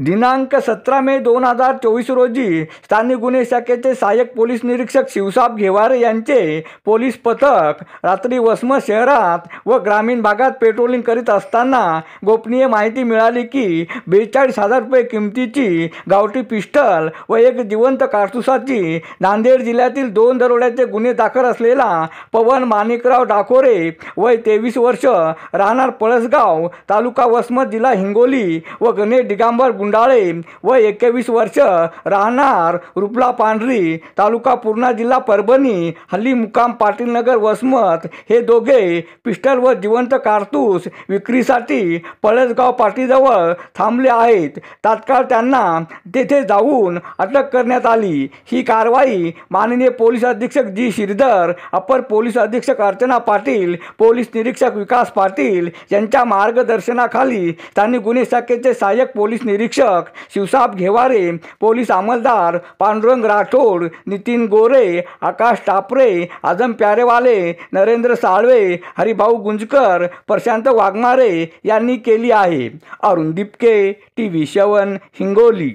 दिनांक 17 मे 2024 रोजी स्थानिक गुन्हे शाखेचे सहाय्यक पोलीस निरीक्षक शिवसाब घेवारे यांचे पोलीस पथक रात्री वसमत शहरात व ग्रामीण भागात पेट्रोलिंग करीत असताना गोपनीय माहिती मिळाली की 42,000 रुपये किमतीची गावठी पिस्टल व एक जिवंत कारतुसाची नांदेड जिल्ह्यातील 2 दरोड्याचे गुन्हे दाखल असलेला पवन माणिकराव डाकोरे वय 23 वर्ष राहणार पळसगाव तालुका वसमत जिल्हा हिंगोली व गणेश दिगंबर गुंडाळे वय 21 वर्ष राहणार रुपला पांढरी तालुका पूर्णा जिल्हा परभणी हल्ली मुक्काम पाटीलनगर वसमत हे दोघे पिस्टल व जिवंत कारतूस विक्रीसाठी पळसगाव पाटीजवळ थांबले आहेत। तात्काळ त्यांना तेथे जाऊन अटक करण्यात आली। ही कारवाई माननीय पोलीस अधीक्षक जी श्रीधर, अपर पोलीस अधीक्षक अर्चना पाटील, पोलीस निरीक्षक विकास पाटील यांच्या मार्गदर्शनाखाली स्थानिक गुन्हे शाखेचे सहाय्यक पोलीस निरीक्षक शिवसाब घेवारे, पोलीस अंमलदार पांडुरंग राठोड, नितीन गोरे, आकाश टापरे, आजम प्यारेवाले, नरेंद्र साळवे, हरिभाऊ गुंजकर, प्रशांत वाघमारे यांनी केली आहे। अरुण दिपके, TV7 हिंगोली।